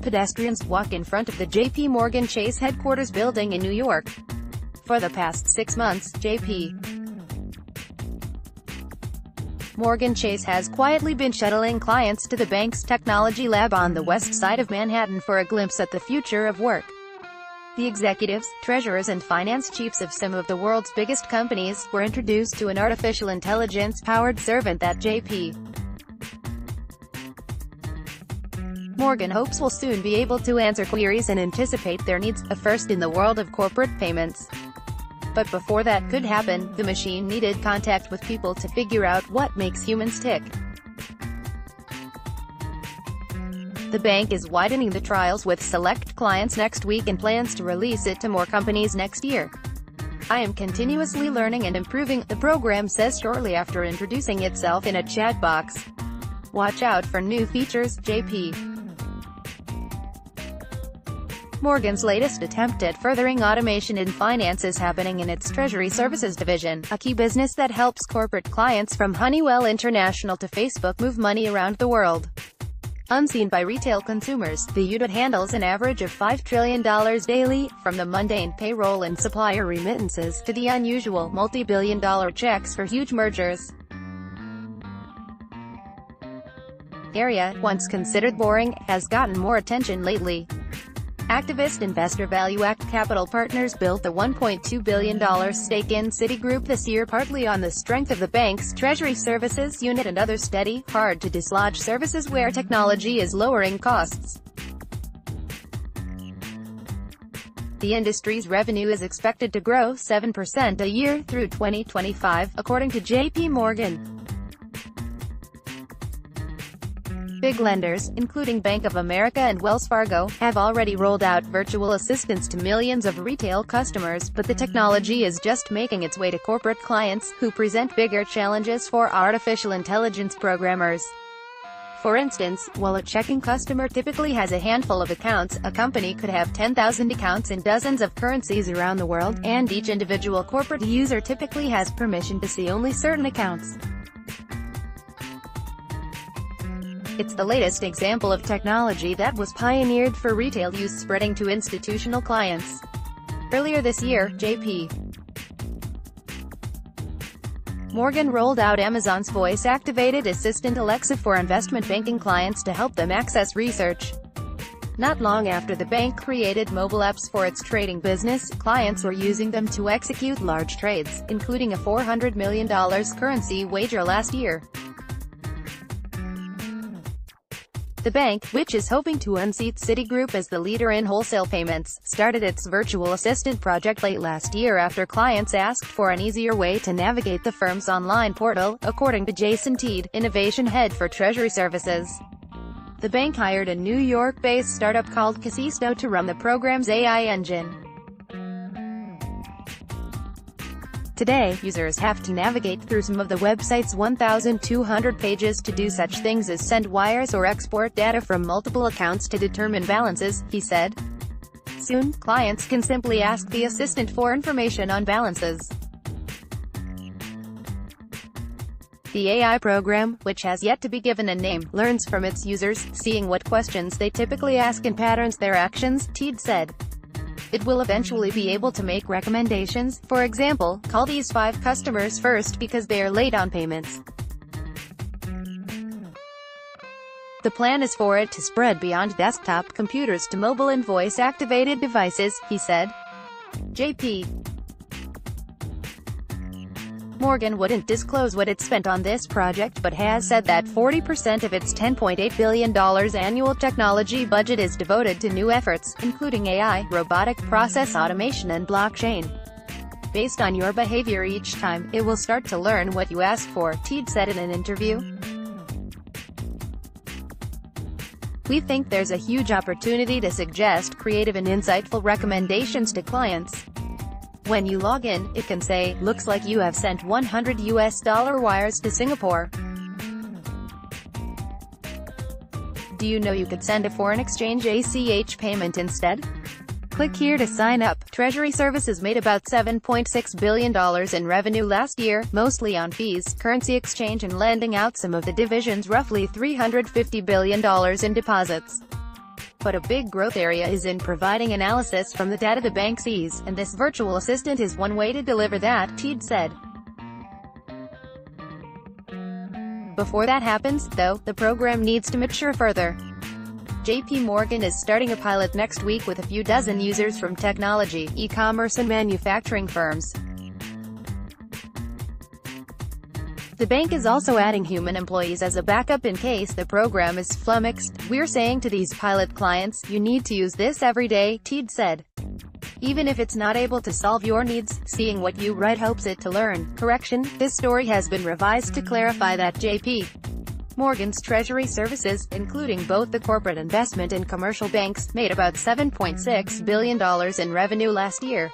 pedestrians walk in front of the JPMorgan Chase headquarters building in New York. For the past 6 months, JPMorgan Chase has quietly been shuttling clients to the bank's technology lab on the west side of Manhattan for a glimpse at the future of work. The executives, treasurers and finance chiefs of some of the world's biggest companies were introduced to an artificial intelligence-powered servant that JPMorgan hopes will soon be able to answer queries and anticipate their needs, a first in the world of corporate payments. But before that could happen, the machine needed contact with people to figure out what makes humans tick. The bank is widening the trials with select clients next week and plans to release it to more companies next year. "I am continuously learning and improving," the program says shortly after introducing itself in a chat box. Watch out for new features. JPMorgan's latest attempt at furthering automation in finance is happening in its Treasury Services division, a key business that helps corporate clients from Honeywell International to Facebook move money around the world. Unseen by retail consumers, the unit handles an average of $5 trillion daily, from the mundane payroll and supplier remittances, to the unusual, multi-billion-dollar checks for huge mergers. Area, once considered boring, has gotten more attention lately. Activist investor ValueAct Capital Partners built the $1.2 billion stake in Citigroup this year partly on the strength of the bank's Treasury Services unit and other steady, hard-to-dislodge services where technology is lowering costs. The industry's revenue is expected to grow 7% a year through 2025, according to JPMorgan. Big lenders, including Bank of America and Wells Fargo, have already rolled out virtual assistants to millions of retail customers, but the technology is just making its way to corporate clients, who present bigger challenges for artificial intelligence programmers. For instance, while a checking customer typically has a handful of accounts, a company could have 10,000 accounts in dozens of currencies around the world, and each individual corporate user typically has permission to see only certain accounts. It's the latest example of technology that was pioneered for retail use spreading to institutional clients. Earlier this year, JPMorgan rolled out Amazon's voice-activated assistant Alexa for investment banking clients to help them access research. Not long after the bank created mobile apps for its trading business, clients were using them to execute large trades, including a $400 million currency wager last year. The bank, which is hoping to unseat Citigroup as the leader in wholesale payments, started its virtual assistant project late last year after clients asked for an easier way to navigate the firm's online portal, according to Jason Teed, innovation head for Treasury Services. The bank hired a New York-based startup called Casisto to run the program's AI engine. Today, users have to navigate through some of the website's 1,200 pages to do such things as send wires or export data from multiple accounts to determine balances, he said. Soon, clients can simply ask the assistant for information on balances. The AI program, which has yet to be given a name, learns from its users, seeing what questions they typically ask and patterns their actions, Teed said. It will eventually be able to make recommendations, for example, call these 5 customers first because they are late on payments. The plan is for it to spread beyond desktop computers to mobile and voice-activated devices, he said. JPMorgan wouldn't disclose what it spent on this project but has said that 40% of its $10.8 billion annual technology budget is devoted to new efforts, including AI, robotic process automation and blockchain. Based on your behavior each time, it will start to learn what you ask for, Teed said in an interview. We think there's a huge opportunity to suggest creative and insightful recommendations to clients. When you log in, it can say, "Looks like you have sent $100 wires to Singapore. Do you know you could send a foreign exchange ACH payment instead?" Click here to sign up. Treasury Services made about $7.6 billion in revenue last year, mostly on fees, currency exchange and lending out some of the division's roughly $350 billion in deposits. but a big growth area is in providing analysis from the data the bank sees, and this virtual assistant is one way to deliver that, Teed said. Before that happens, though, the program needs to mature further. JPMorgan is starting a pilot next week with a few dozen users from technology, e-commerce and manufacturing firms. The bank is also adding human employees as a backup in case the program is flummoxed. "We're saying to these pilot clients, you need to use this every day," Teed said. "Even if it's not able to solve your needs, seeing what you write helps it to learn." Correction, this story has been revised to clarify that JP Morgan's treasury services, including both the corporate investment and commercial banks, made about $7.6 billion in revenue last year.